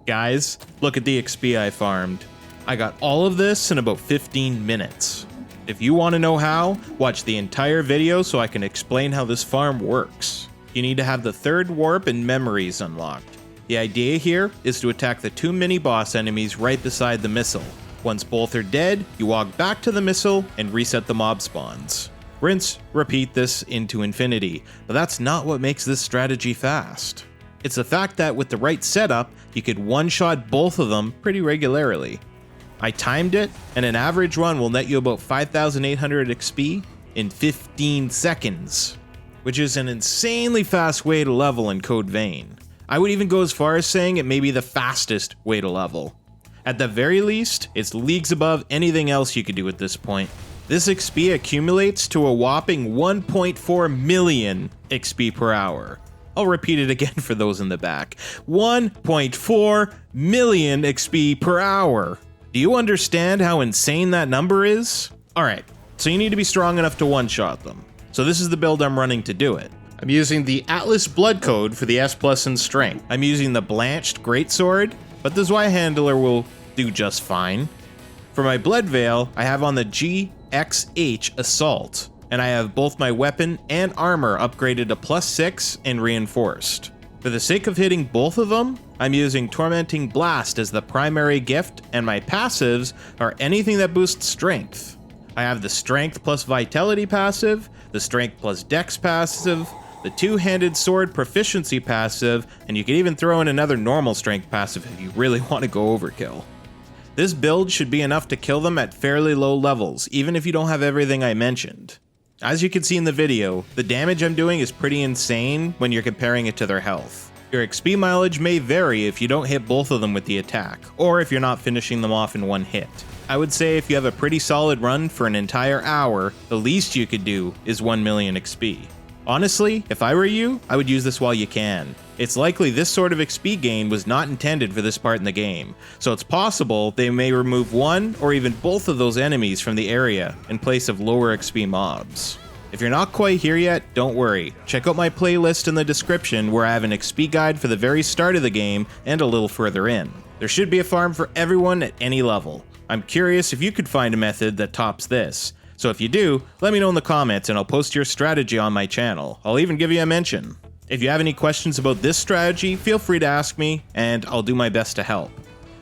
Guys, look at the XP I farmed. I got all of this in about 15 minutes. If you want to know how, watch the entire video so I can explain how this farm works. You need to have the third warp and memories unlocked. The idea here is to attack the 2 mini-boss enemies right beside the missile. Once both are dead, you walk back to the missile and reset the mob spawns. Rinse, repeat this into infinity, but that's not what makes this strategy fast. It's the fact that with the right setup, you could one-shot both of them pretty regularly. I timed it, and an average run will net you about 5,800 XP in 15 seconds, which is an insanely fast way to level in Code Vein. I would even go as far as saying it may be the fastest way to level. At the very least, it's leagues above anything else you could do at this point. This XP accumulates to a whopping 1.4 million XP per hour. I'll repeat it again for those in the back. 1.4 million XP per hour. Do you understand how insane that number is? Alright, so you need to be strong enough to one-shot them. So this is the build I'm running to do it. I'm using the Atlas Blood Code for the S+ in Strength. I'm using the Blanched Greatsword, but the Zweihandler will do just fine. For my Blood Veil, I have on the GXH Assault, and I have both my weapon and armor upgraded to +6 and reinforced. For the sake of hitting both of them, I'm using Tormenting Blast as the primary gift, and my passives are anything that boosts strength. I have the Strength plus Vitality passive, the Strength plus Dex passive, the Two-Handed Sword Proficiency passive, and you can even throw in another normal Strength passive if you really want to go overkill. This build should be enough to kill them at fairly low levels, even if you don't have everything I mentioned. As you can see in the video, the damage I'm doing is pretty insane when you're comparing it to their health. Your XP mileage may vary if you don't hit both of them with the attack, or if you're not finishing them off in one hit. I would say if you have a pretty solid run for an entire hour, the least you could do is 1 million XP. Honestly, if I were you, I would use this while you can. It's likely this sort of XP gain was not intended for this part in the game, so it's possible they may remove one or even both of those enemies from the area in place of lower XP mobs. If you're not quite here yet, don't worry. Check out my playlist in the description where I have an XP guide for the very start of the game and a little further in. There should be a farm for everyone at any level. I'm curious if you could find a method that tops this. So if you do, let me know in the comments and I'll post your strategy on my channel. I'll even give you a mention. If you have any questions about this strategy, feel free to ask me, and I'll do my best to help.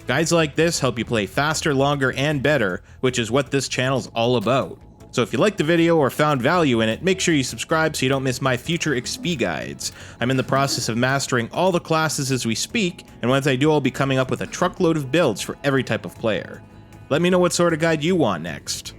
Guides like this help you play faster, longer, and better, which is what this channel's all about. So if you liked the video or found value in it, make sure you subscribe so you don't miss my future XP guides. I'm in the process of mastering all the classes as we speak, and once I do, I'll be coming up with a truckload of builds for every type of player. Let me know what sort of guide you want next.